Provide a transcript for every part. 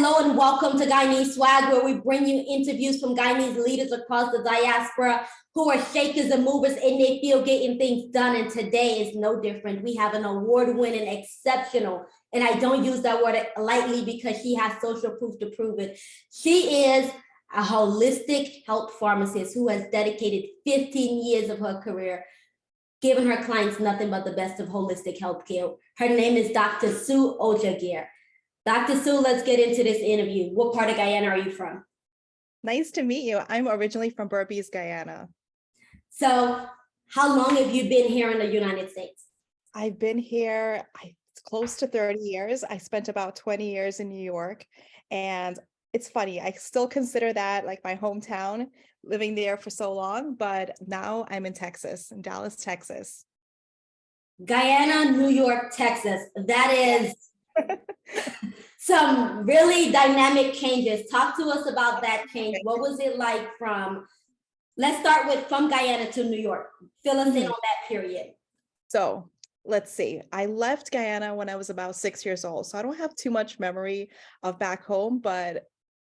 Hello and welcome to Guyanese Swag, where we bring you interviews from Guyanese leaders across the diaspora who are shakers and movers in their field getting things done. And today is no different. We have an award-winning, exceptional, and I don't use that word lightly because she has social proof to prove it. She is a holistic health pharmacist who has dedicated 15 years of her career giving her clients nothing but the best of holistic healthcare. Her name is Dr. Sue Ojageer. Dr. Sue, let's get into this interview. What part of Guyana are you from? Nice to meet you. I'm originally from Berbice, Guyana. So how long have you been here in the United States? I've been here close to 30 years. I spent about 20 years in New York. And it's funny, I still consider that like my hometown, living there for so long, but now I'm in Texas, in Dallas, Texas. Guyana, New York, Texas. That is some really dynamic changes. Talk to us about that change. What was it like let's start with from Guyana to New York. Fill us in on that period. So let's see. I left Guyana when I was about 6 years old. So I don't have too much memory of back home, but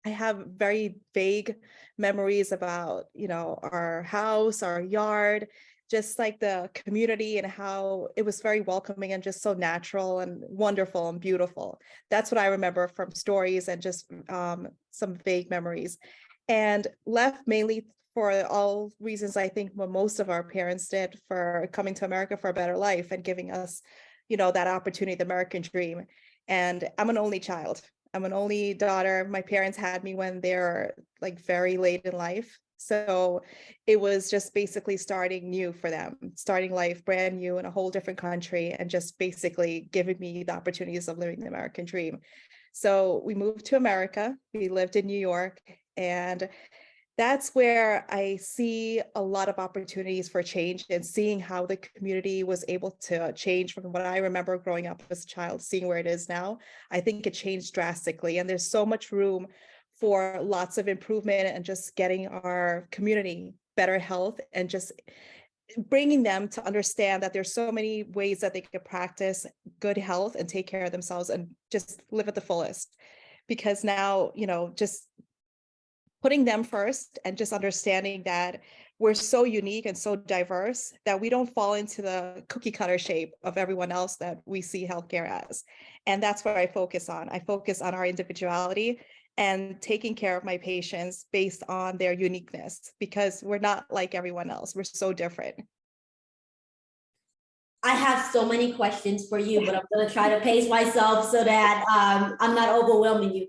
I have very vague memories about, our house, our yard, just like the community and how it was very welcoming and just so natural and wonderful and beautiful. That's what I remember from stories and just some vague memories. And left mainly for all reasons I think what most of our parents did, for coming to America for a better life and giving us, that opportunity, the American dream. And I'm an only child. I'm an only daughter. My parents had me when they're like very late in life. So it was just basically starting new for them, starting life brand new in a whole different country and just basically giving me the opportunities of living the American dream. So we moved to America. We lived in New York, and that's where I see a lot of opportunities for change and seeing how the community was able to change from what I remember growing up as a child, seeing where it is now. I think it changed drastically, and there's so much room for lots of improvement and just getting our community better health and just bringing them to understand that there's so many ways that they could practice good health and take care of themselves and just live at the fullest. Because now, just putting them first and just understanding that we're so unique and so diverse that we don't fall into the cookie cutter shape of everyone else that we see healthcare as. And that's what I focus on. I focus on our individuality and taking care of my patients based on their uniqueness, because we're not like everyone else. We're so different. I have so many questions for you, but I'm going to try to pace myself so that I'm not overwhelming you.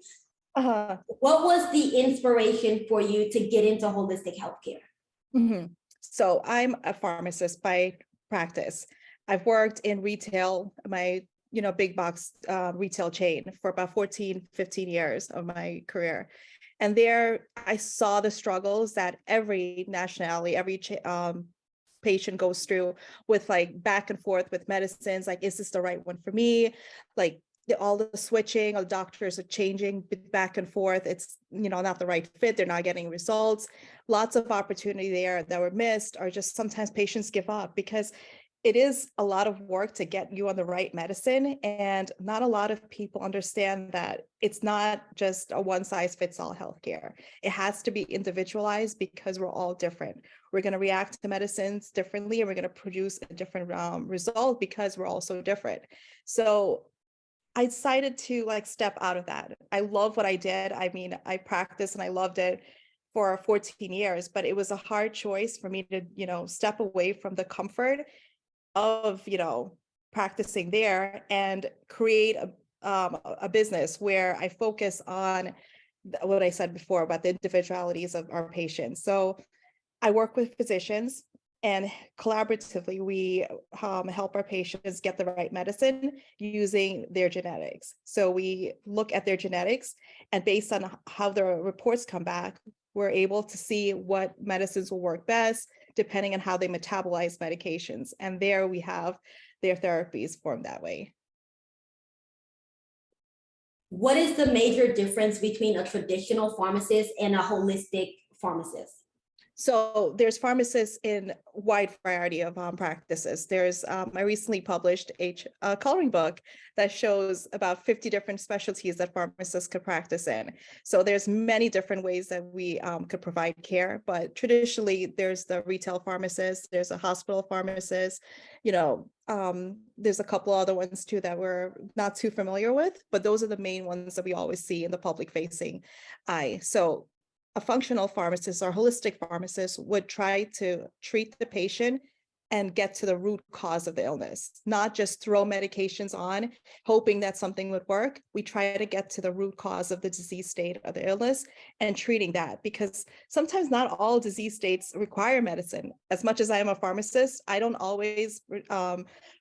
What was the inspiration for you to get into holistic healthcare? So I'm a pharmacist by practice. I've worked in retail, my big box retail chain for about 14, 15 years of my career. And there I saw the struggles that every nationality, every patient goes through with like back and forth with medicines. Like, is this the right one for me? Like, all the switching of doctors are changing back and forth. It's, not the right fit. They're not getting results. Lots of opportunity there that were missed, or just sometimes patients give up because it is a lot of work to get you on the right medicine. And not a lot of people understand that it's not just a one size fits all healthcare. It has to be individualized because we're all different. We're going to react to medicines differently, and we're going to produce a different result because we're all so different. So I decided to step out of that. I love what I did. I mean, I practiced and I loved it for 14 years, but it was a hard choice for me to, step away from the comfort of, practicing there and create a business where I focus on what I said before about the individualities of our patients. So I work with physicians, and collaboratively, we help our patients get the right medicine using their genetics. So we look at their genetics, and based on how the reports come back, we're able to see what medicines will work best, depending on how they metabolize medications. And there we have their therapies formed that way. What is the major difference between a traditional pharmacist and a holistic pharmacist? So there's pharmacists in wide variety of practices. There's, I recently published a coloring book that shows about 50 different specialties that pharmacists could practice in. So there's many different ways that we could provide care, but traditionally there's the retail pharmacist, there's a hospital pharmacist, there's a couple other ones too that we're not too familiar with, but those are the main ones that we always see in the public facing eye. So a functional pharmacist or holistic pharmacist would try to treat the patient and get to the root cause of the illness, not just throw medications on, hoping that something would work. We try to get to the root cause of the disease state of the illness and treating that, because sometimes not all disease states require medicine. As much as I am a pharmacist, I don't always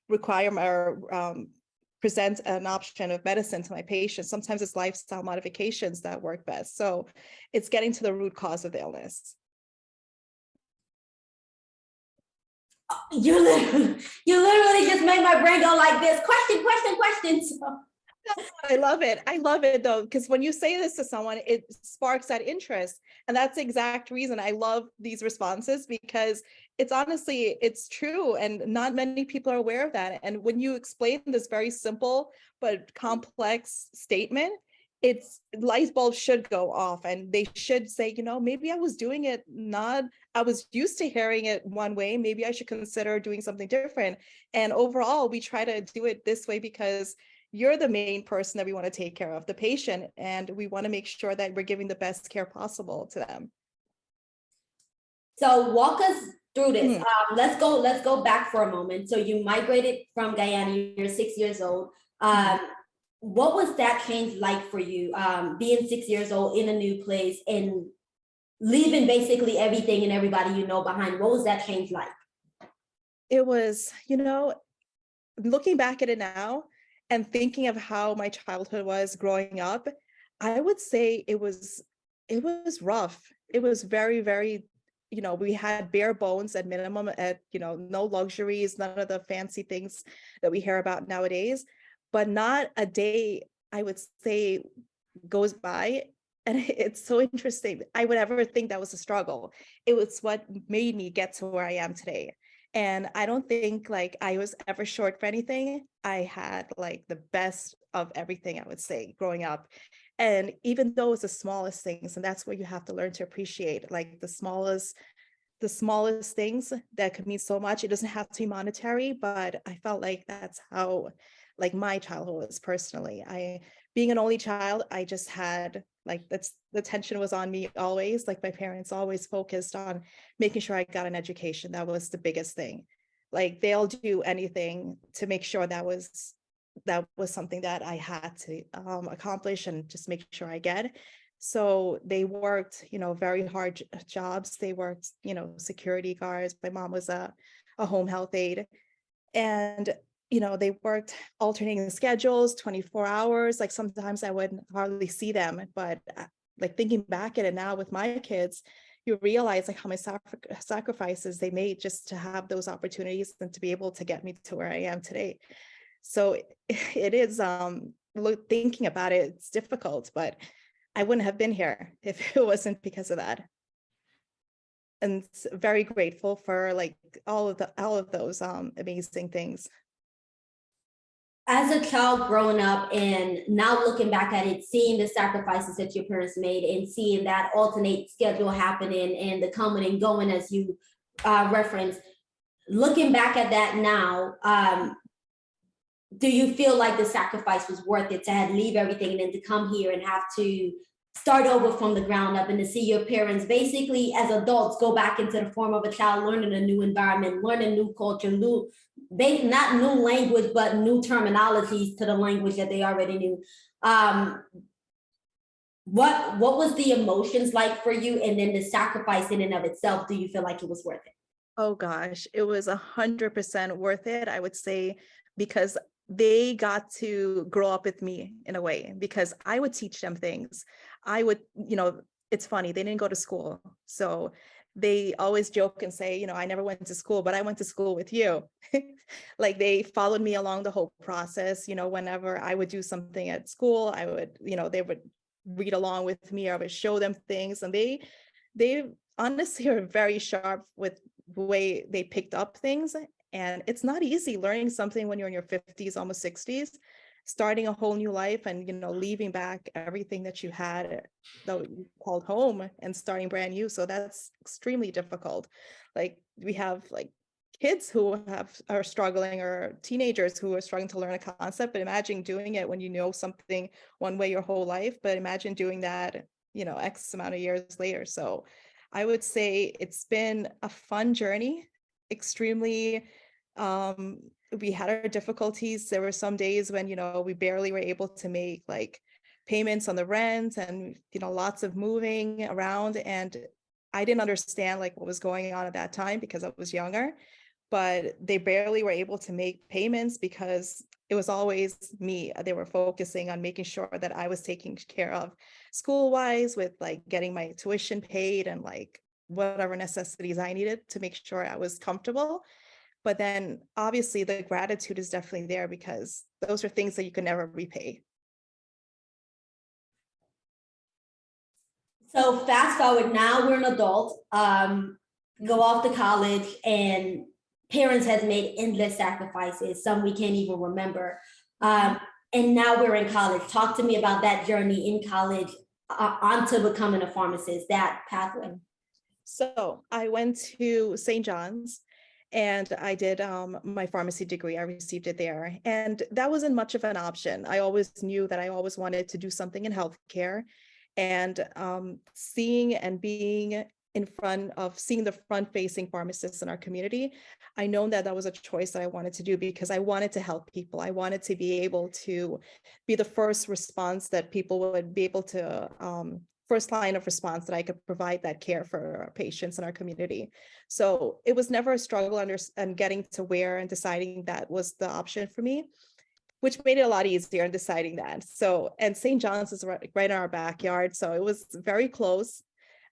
require or present an option of medicine to my patients. Sometimes it's lifestyle modifications that work best. So it's getting to the root cause of the illness. You literally just made my brain go like this. Question. So. I love it. I love it though, because when you say this to someone, it sparks that interest. And that's the exact reason I love these responses, because it's honestly, it's true. And not many people are aware of that. And when you explain this very simple but complex statement, it's light bulbs should go off and they should say, maybe I was doing it I was used to hearing it one way. Maybe I should consider doing something different. And overall, we try to do it this way because you're the main person that we want to take care of, the patient, and we want to make sure that we're giving the best care possible to them. So walk us through this. Let's go back for a moment. So you migrated from Guyana, you're 6 years old. What was that change like for you, being 6 years old in a new place and leaving basically everything and everybody you know behind? What was that change like? It was, looking back at it now, and thinking of how my childhood was growing up, I would say it was rough. It was very, very, we had bare bones at minimum, no luxuries, none of the fancy things that we hear about nowadays, but not a day, I would say, goes by. And it's so interesting. I would ever think that was a struggle. It was what made me get to where I am today. And I don't think I was ever short for anything. I had the best of everything, I would say, growing up. And even though it's the smallest things, and that's what you have to learn to appreciate, the smallest things that could mean so much. It doesn't have to be monetary, but I felt like that's how my childhood was personally. Being an only child, I just had the attention was on me always. My parents always focused on making sure I got an education. That was the biggest thing. They'll do anything to make sure that was something that I had to accomplish and just make sure I get. So they worked, very hard jobs. They worked, security guards. My mom was a home health aide, and they worked alternating schedules, 24 hours. Sometimes I would hardly see them, but thinking back at it now with my kids, you realize how many sacrifices they made just to have those opportunities and to be able to get me to where I am today. So it is, thinking about it, it's difficult, but I wouldn't have been here if it wasn't because of that. And very grateful for all of those amazing things. As a child growing up and now looking back at it, seeing the sacrifices that your parents made and seeing that alternate schedule happening and the coming and going as you referenced, looking back at that now, do you feel like the sacrifice was worth it to leave everything and then to come here and have to start over from the ground up and to see your parents basically as adults go back into the form of a child, learning a new environment, learning new culture, not new language, but new terminologies to the language that they already knew. What was the emotions like for you? And then the sacrifice in and of itself, do you feel like it was worth it? Oh gosh, it was 100% worth it, I would say, because they got to grow up with me in a way, because I would teach them things. I would, it's funny, they didn't go to school. So they always joke and say, I never went to school, but I went to school with you. They followed me along the whole process. Whenever I would do something at school, I would, they would read along with me. I would show them things, and they honestly are very sharp with the way they picked up things. And it's not easy learning something when you're in your 50s, almost 60s, starting a whole new life and, leaving back everything that you had that you called home and starting brand new. So that's extremely difficult. Like we have like kids who are struggling, or teenagers who are struggling to learn a concept, but imagine doing it when you know something one way your whole life, but imagine doing that, X amount of years later. So I would say it's been a fun journey, extremely, we had our difficulties. There were some days when, we barely were able to make like payments on the rent and, lots of moving around. And I didn't understand like what was going on at that time because I was younger, but they barely were able to make payments because it was always me. They were focusing on making sure that I was taken care of school-wise, with like getting my tuition paid and like whatever necessities I needed to make sure I was comfortable. But then obviously the gratitude is definitely there because those are things that you can never repay. So fast forward, now we're an adult, go off to college, and parents has made endless sacrifices, some we can't even remember. And now we're in college. Talk to me about that journey in college, onto becoming a pharmacist, that pathway. So I went to St. John's and I did my pharmacy degree. I received it there. And that wasn't much of an option. I always knew that I always wanted to do something in healthcare. And seeing and being in front of seeing the front-facing pharmacists in our community, I know that that was a choice that I wanted to do because I wanted to help people. I wanted to be able to be the first response that people would be able to, first line of response that I could provide that care for our patients in our community. So it was never a struggle and getting to where and deciding that was the option for me, which made it a lot easier in deciding that. So, and St. John's is right in our backyard. So it was very close.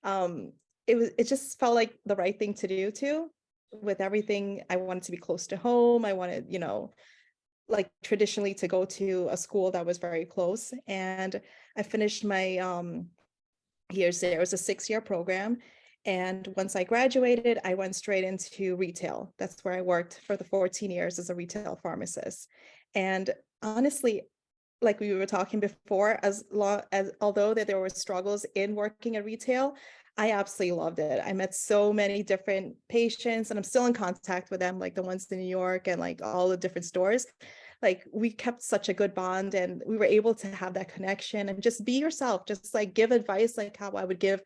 It just felt like the right thing to do too, with everything. I wanted to be close to home. I wanted, like traditionally to go to a school that was very close. And I finished my years there. It was a 6-year program. And once I graduated, I went straight into retail. That's where I worked for the 14 years as a retail pharmacist. And honestly, like we were talking before, although that there were struggles in working at retail, I absolutely loved it. I met so many different patients and I'm still in contact with them, like the ones in New York and like all the different stores. Like we kept such a good bond and we were able to have that connection and just be yourself, just like give advice like how I would give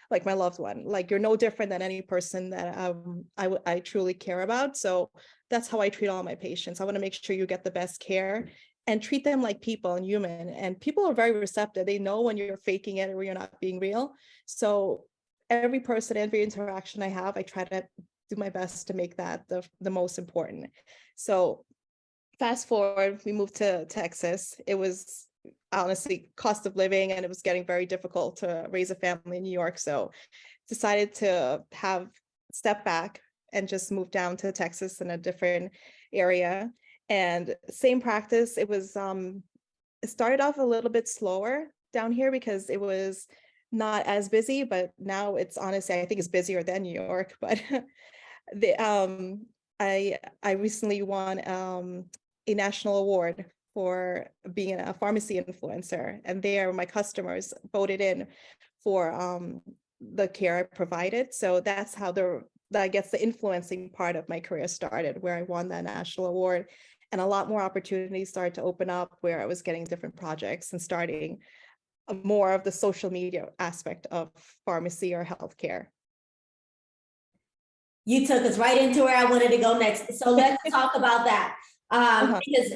like my loved one. Like you're no different than any person that I truly care about. So that's how I treat all my patients. I want to make sure you get the best care and treat them like people and human. And people are very receptive. They know when you're faking it or you're not being real. So every person, every interaction I have, I try to do my best to make that the most important. So fast forward, we moved to Texas. It was honestly cost of living and it was getting very difficult to raise a family in New York. So decided to step back and just move down to Texas in a different area. And same practice. It was it started off a little bit slower down here because it was not as busy, but now it's honestly, I think it's busier than New York. But I recently won a national award for being a pharmacy influencer, and there my customers voted in for the care I provided. So that's how I guess the influencing part of my career started, where I won that national award, and a lot more opportunities started to open up where I was getting different projects and starting more of the social media aspect of pharmacy or healthcare. You took us right into where I wanted to go next. So let's talk about that. Because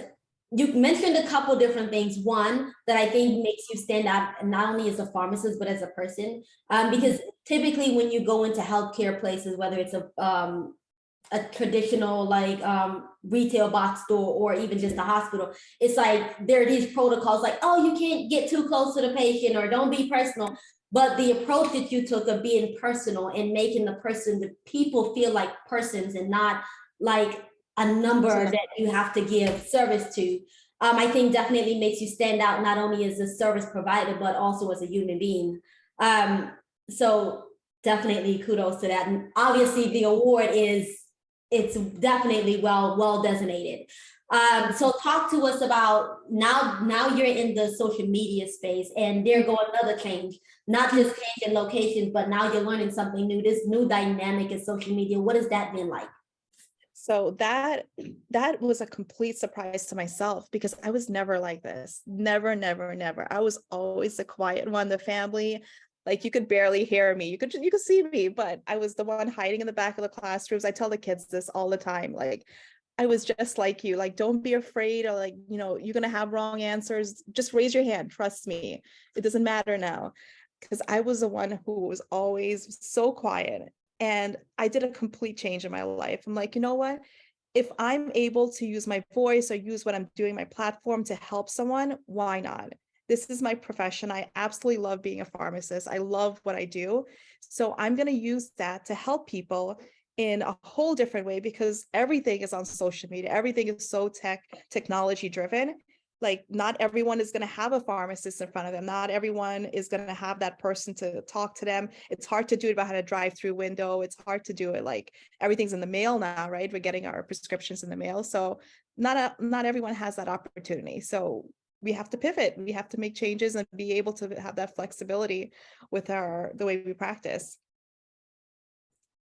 you mentioned a couple different things. One that I think makes you stand out, not only as a pharmacist, but as a person. Because typically when you go into healthcare places, whether it's a traditional like retail box store or even just a hospital, it's like there are these protocols like, oh, you can't get too close to the patient or don't be personal. But the approach that you took of being personal and making the people feel like persons and not like a number that you have to give service to, I think definitely makes you stand out, not only as a service provider, but also as a human being. So Definitely kudos to that. And obviously the award it's definitely well designated. So talk to us about now you're in the social media space and there go another change, not just change in locations, but now you're learning something new, this new dynamic in social media. What has that been like? So that was a complete surprise to myself because I was never like this. Never, never, never. I was always the quiet one, the family. Like you could barely hear me. You could see me, but I was the one hiding in the back of the classrooms. I tell the kids this all the time. Like I was just like you. Like don't be afraid, or like, you're gonna have wrong answers. Just raise your hand. Trust me. It doesn't matter now. Because I was the one who was always so quiet. And I did a complete change in my life. I'm like, you know what? If I'm able to use my voice or use what I'm doing, my platform to help someone, why not? This is my profession. I absolutely love being a pharmacist. I love what I do. So I'm going to use that to help people in a whole different way because everything is on social media. Everything is so technology driven. Like not everyone is going to have a pharmacist in front of them. Not everyone is going to have that person to talk to them. It's hard to do it behind a drive-through window. It's hard to do it like everything's in the mail now, right? We're getting our prescriptions in the mail. So not everyone has that opportunity. So we have to pivot. We have to make changes and be able to have that flexibility with the way we practice.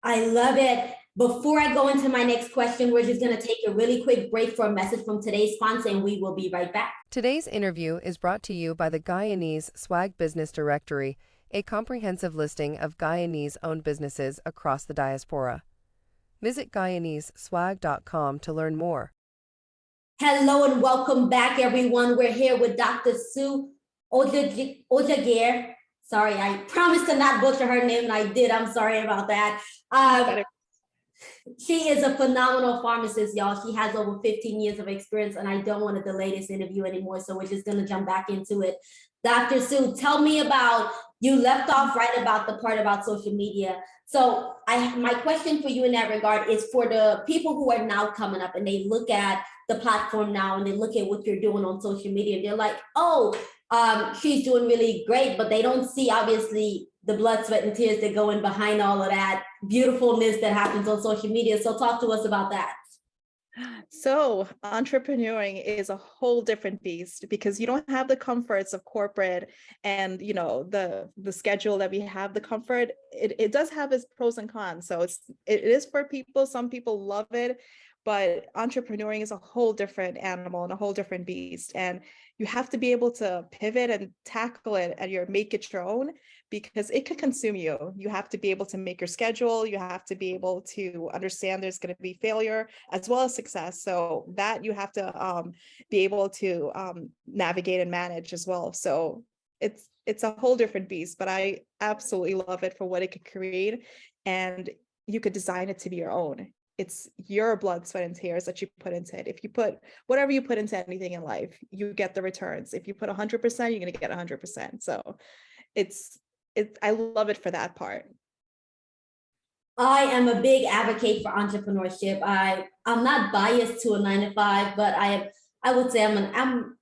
I love it. Before I go into my next question, we're just going to take a really quick break for a message from today's sponsor, and we will be right back. Today's interview is brought to you by the Guyanese Swag Business Directory, a comprehensive listing of Guyanese-owned businesses across the diaspora. Visit GuyaneseSwag.com to learn more. Hello and welcome back, everyone. We're here with Dr. Sue Ojageer. Sorry, I promised to not butcher her name, and I did. I'm sorry about that. She is a phenomenal pharmacist, y'all. She has over 15 years of experience, and I don't want to delay this interview anymore, so we're just going to jump back into it. Dr. Sue, tell me about, you left off right about the part about social media. So my question for you in that regard is for the people who are now coming up and they look at the platform now and they look at what you're doing on social media, they're like, oh, she's doing really great, but they don't see obviously the blood, sweat, and tears that go in behind all of that beautifulness that happens on social media. So talk to us about that. So entrepreneuring is a whole different beast because you don't have the comforts of corporate and the schedule that we have. The comfort, it does have its pros and cons. So it is for people. Some people love it, but entrepreneuring is a whole different animal and a whole different beast. And you have to be able to pivot and tackle it and make it your own because it could consume you. You have to be able to make your schedule. You have to be able to understand there's going to be failure as well as success. So that you have to be able to navigate and manage as well. So it's a whole different beast, but I absolutely love it for what it could create. And you could design it to be your own. It's your blood, sweat, and tears that you put into it. If you put whatever you put into anything in life, you get the returns. If you put 100%, you're going to get 100%. So I love it for that part. I am a big advocate for entrepreneurship. I'm not biased to a 9-to-5, but I would say I'm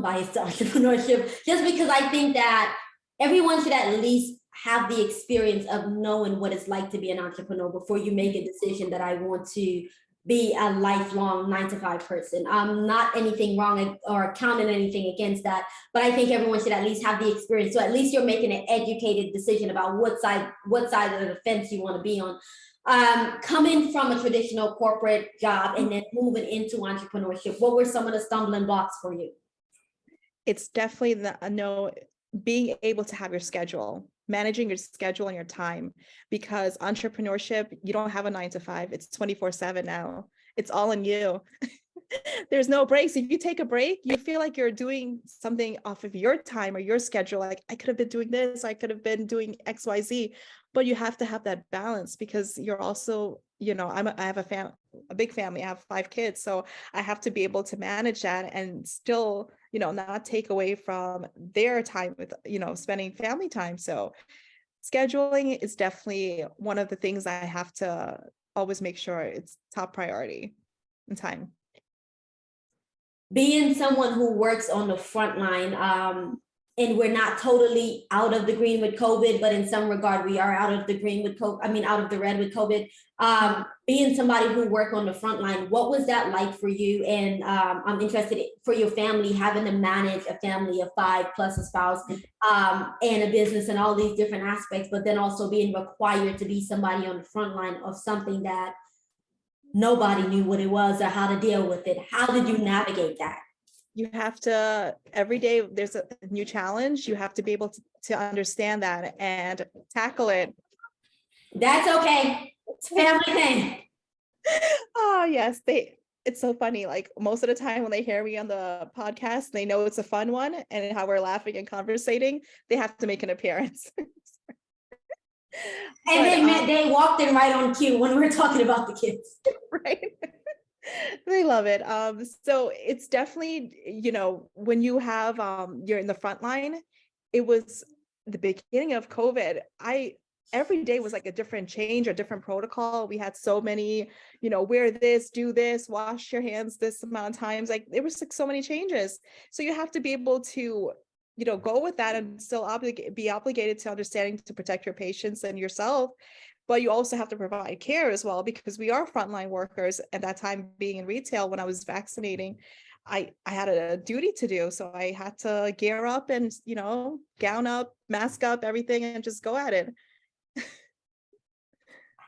biased to entrepreneurship just because I think that everyone should at least have the experience of knowing what it's like to be an entrepreneur before you make a decision that I want to be a lifelong 9-to-5 person. Not anything wrong or counting anything against that, but I think everyone should at least have the experience. So at least you're making an educated decision about what side of the fence you want to be on. Coming from a traditional corporate job and then moving into entrepreneurship, what were some of the stumbling blocks for you? It's definitely being able to have your schedule, managing your schedule and your time, because entrepreneurship, you don't have a 9-to-5. It's 24/7 now. It's all in you. There's no breaks. If you take a break, you feel like you're doing something off of your time or your schedule. Like I could have been doing this, I could have been doing XYZ, but you have to have that balance because you're also, I have a big family. I have 5 kids. So I have to be able to manage that and still, not take away from their time with, spending family time. So scheduling is definitely one of the things I have to always make sure it's top priority in time. Being someone who works on the front line, and we're not totally out of the green with COVID, but in some regard, we are out of the green with COVID. I mean, out of the red with COVID. Being somebody who worked on the front line, what was that like for you? And I'm interested for your family, having to manage a family of 5 plus a spouse, and a business and all these different aspects, but then also being required to be somebody on the front line of something that nobody knew what it was or how to deal with it. How did you navigate that? You have to, every day there's a new challenge. You have to be able to understand that and tackle it. That's okay. It's family thing. Oh yes, it's so funny. Like most of the time when they hear me on the podcast, they know it's a fun one and how we're laughing and conversating, they have to make an appearance. And they walked in right on cue when we were talking about the kids. Right. They love it. So it's definitely, when you have you're in the front line, it was the beginning of COVID. Every day was like a different change or different protocol. We had so many, wear this, do this, wash your hands this amount of times. Like there was like so many changes. So you have to be able to, go with that and still be obligated to understanding to protect your patients and yourself. But you also have to provide care as well, because we are frontline workers. At that time, being in retail, when I was vaccinating, I had a duty to do. So I had to gear up and, gown up, mask up, everything, and just go at it.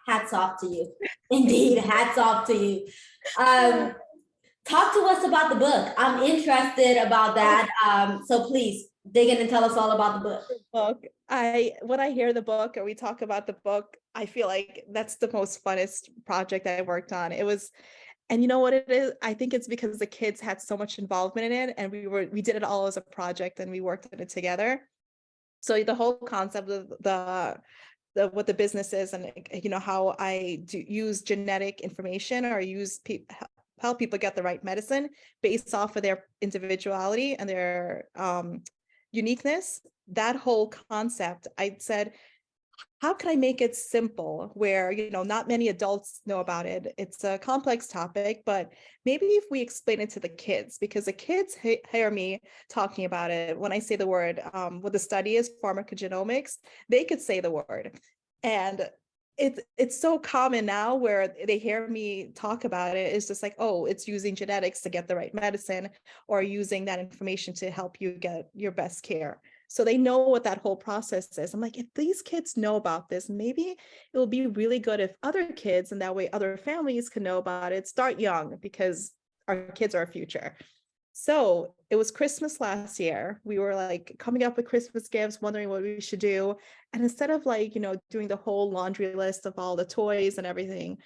Hats off to you. Indeed, hats off to you. Talk to us about the book. I'm interested about that. So please dig in and tell us all about the book. When I hear the book or we talk about the book, I feel like that's the most funnest project I worked on. It was, and you know what it is? I think it's because the kids had so much involvement in it, and we did it all as a project and we worked on it together. So the whole concept of what the business is, and how I use genetic information or help people get the right medicine based off of their individuality and their uniqueness. That whole concept, I said, how can I make it simple where, not many adults know about it? It's a complex topic, but maybe if we explain it to the kids, because the kids hear me talking about it. When I say the word, what the study is, pharmacogenomics, they could say the word. And it's so common now where they hear me talk about it. It's just like, oh, it's using genetics to get the right medicine, or using that information to help you get your best care. So they know what that whole process is. I'm like, if these kids know about this, maybe it will be really good if other kids, and that way other families can know about it. Start young, because our kids are our future. So it was Christmas last year. We were like coming up with Christmas gifts, wondering what we should do. And instead of like, doing the whole laundry list of all the toys and everything,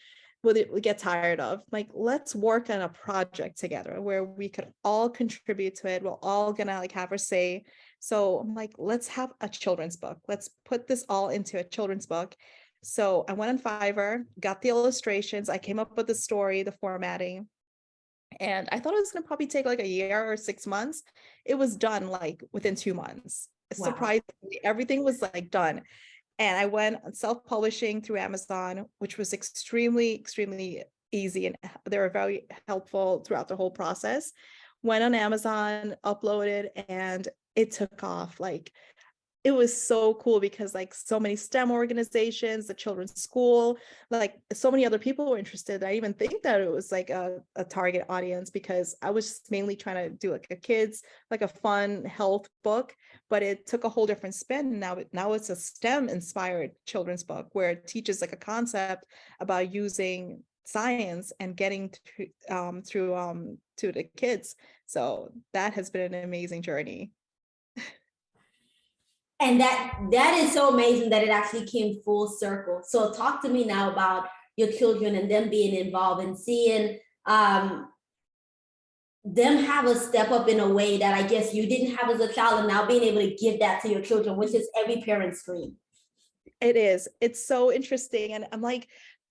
we get tired of, like, let's work on a project together where we could all contribute to it. We're all gonna like have our say. So I'm like, let's have a children's book. Let's put this all into a children's book. So I went on Fiverr, got the illustrations. I came up with the story, the formatting. And I thought it was going to probably take like a year or 6 months. It was done like within 2 months. Wow. Surprisingly, everything was like done. And I went self-publishing through Amazon, which was extremely, extremely easy. And they were very helpful throughout the whole process. Went on Amazon, uploaded, and it took off. Like, it was so cool because like so many STEM organizations, the children's school, like so many other people were interested. I even think that it was like a target audience, because I was just mainly trying to do like a kids, like a fun health book, but it took a whole different spin. Now it's a STEM inspired children's book where it teaches like a concept about using science and getting through to the kids. So that has been an amazing journey. And that is so amazing that it actually came full circle. So talk to me now about your children and them being involved and seeing them have a step up in a way that I guess you didn't have as a child, and now being able to give that to your children, which is every parent's dream. It is. It's so interesting. And I'm like,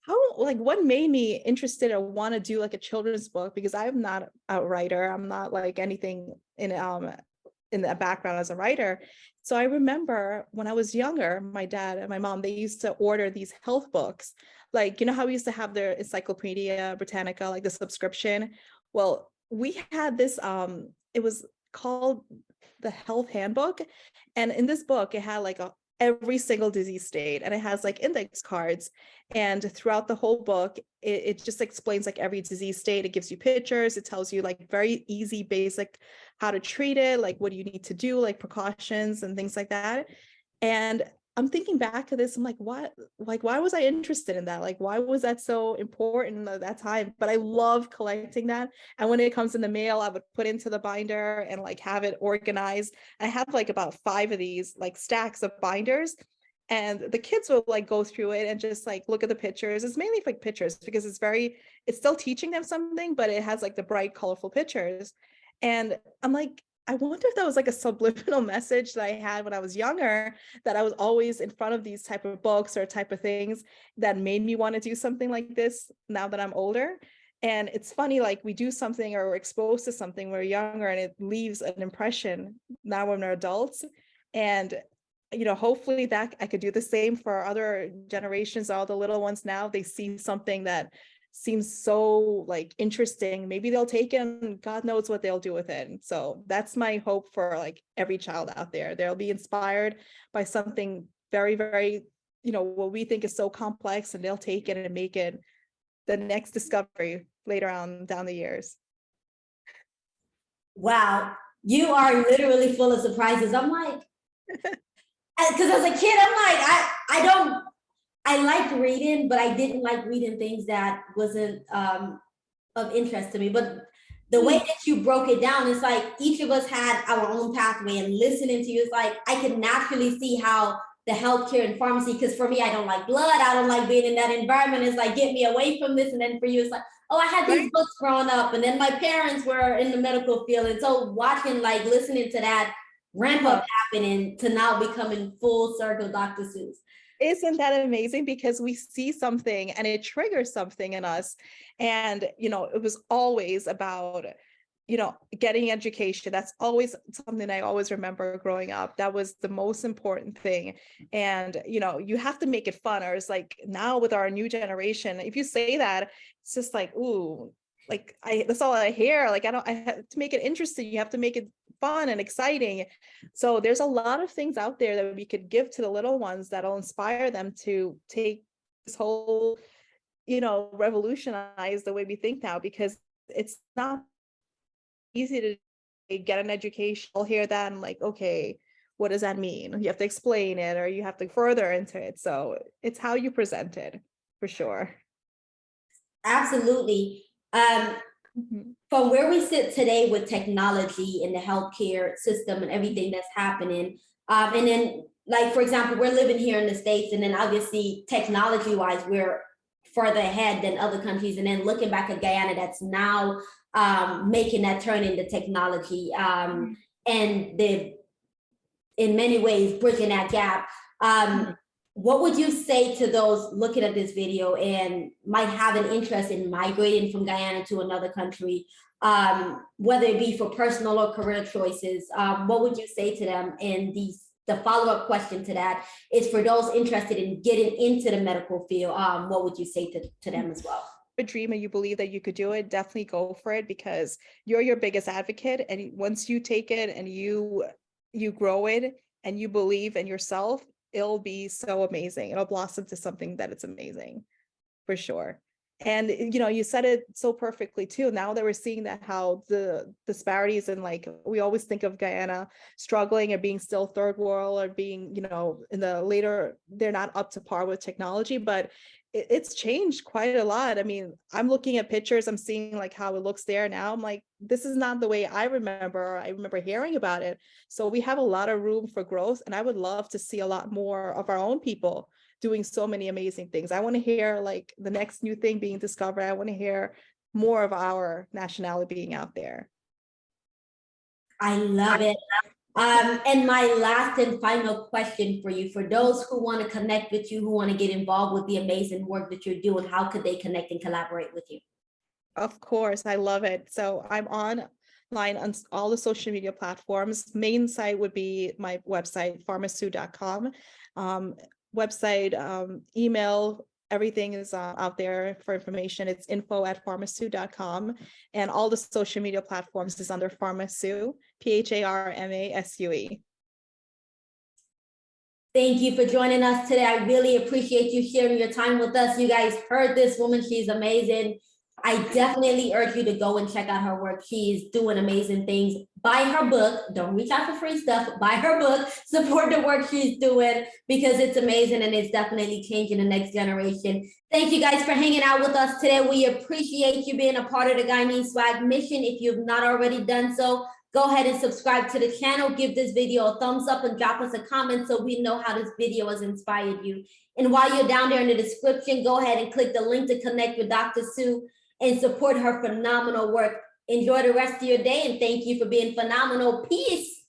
what made me interested or want to do like a children's book? Because I'm not a writer. I'm not like anything in the background as a writer. So I remember when I was younger, my dad and my mom, they used to order these health books. Like, how we used to have their Encyclopedia Britannica, like the subscription. Well, we had this, it was called the Health Handbook. And in this book, it had like every single disease state, and it has like index cards. And throughout the whole book, it just explains like every disease state. It gives you pictures. It tells you like very easy, basic how to treat it, like what do you need to do, like precautions and things like that. And I'm thinking back to this, I'm like, what? Like, why was I interested in that? Like, why was that so important at that time? But I love collecting that. And when it comes in the mail, I would put into the binder and like have it organized. I have like about 5 of these like stacks of binders. And the kids will like go through it and just like look at the pictures. It's mainly like pictures because it's still teaching them something, but it has like the bright, colorful pictures. And I'm like, I wonder if that was like a subliminal message that I had when I was younger, that I was always in front of these type of books or type of things that made me want to do something like this now that I'm older. And it's funny, like we do something or we're exposed to something when we're younger and it leaves an impression now when we're adults. And, you know, hopefully that I could do the same for other generations, all the little ones now. They see something that seems so like interesting, maybe they'll take it and God knows what they'll do with it. So that's my hope for like every child out there. They'll be inspired by something very, very, you know, what we think is so complex, and they'll take it and make it the next discovery later on down the years. Wow, you are literally full of surprises. I'm like, because as a kid, I'm like, I liked reading, but I didn't like reading things that wasn't of interest to me. But the way that you broke it down, it's like each of us had our own pathway, and listening to you, it's like I could naturally see how the healthcare and pharmacy, because for me, I don't like blood. I don't like being in that environment. It's like, get me away from this. And then for you, it's like, oh, I had these books growing up, and then my parents were in the medical field. And so watching, like listening to that ramp up happening to now becoming full circle Dr. Seuss. Isn't that amazing? Because we see something and it triggers something in us. And, you know, it was always about, you know, getting education. That's always something I always remember growing up. That was the most important thing. And, you know, you have to make it fun. Or it's like now with our new generation, if you say that, it's just like, ooh, like that's all I hear. Like, I have to make it interesting. You have to make it fun and exciting. So there's a lot of things out there that we could give to the little ones that'll inspire them to take this whole, you know, revolutionize the way we think now, because it's not easy to get an education. I'll hear that and like, okay, what does that mean? You have to explain it, or you have to further into it. So it's how you present it, for sure. Absolutely. From where we sit today with technology in the healthcare system and everything that's happening, and then like, for example, we're living here in the States, and then obviously technology wise, we're further ahead than other countries. And then looking back at Guyana, that's now making that turn into technology, and in many ways bridging that gap. What would you say to those looking at this video and might have an interest in migrating from Guyana to another country, whether it be for personal or career choices? What would you say to them? And the follow-up question to that is for those interested in getting into the medical field, what would you say to them as well? A dream and you believe that you could do it, definitely go for it, because you're your biggest advocate. And once you take it and you grow it and you believe in yourself, it'll be so amazing. It'll blossom to something that it's amazing, for sure. And, you know, you said it so perfectly too. Now that we're seeing that how the disparities, and like, we always think of Guyana struggling or being still third world, or being, you know, in the later, they're not up to par with technology, but it's changed quite a lot. I mean, I'm looking at pictures, I'm seeing like how it looks there now. I'm like, this is not the way I remember hearing about it. So we have a lot of room for growth, and I would love to see a lot more of our own people doing so many amazing things. I want to hear like the next new thing being discovered. I want to hear more of our nationality being out there. I love it. And my last and final question for you, for those who want to connect with you, who want to get involved with the amazing work that you're doing, how could they connect and collaborate with you? Of course, I love it. So I'm online on all the social media platforms. Main site would be my website, pharmasou.com. Website, email, everything is out there for information. It's info@pharmasue.com, and all the social media platforms is under Pharmasue, PHARMASUE. Thank you for joining us today. I really appreciate you sharing your time with us. You guys heard this woman. She's amazing. I definitely urge you to go and check out her work. She's doing amazing things. Buy her book. Don't reach out for free stuff. Buy her book. Support the work she's doing because it's amazing and it's definitely changing the next generation. Thank you guys for hanging out with us today. We appreciate you being a part of the Guyanese Swag mission. If you've not already done so, go ahead and subscribe to the channel. Give this video a thumbs up and drop us a comment so we know how this video has inspired you. And while you're down there in the description, go ahead and click the link to connect with Dr. Sue and support her phenomenal work. Enjoy the rest of your day and thank you for being phenomenal. Peace.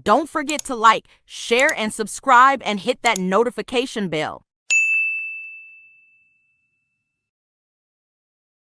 Don't forget to like, share, and subscribe and hit that notification bell.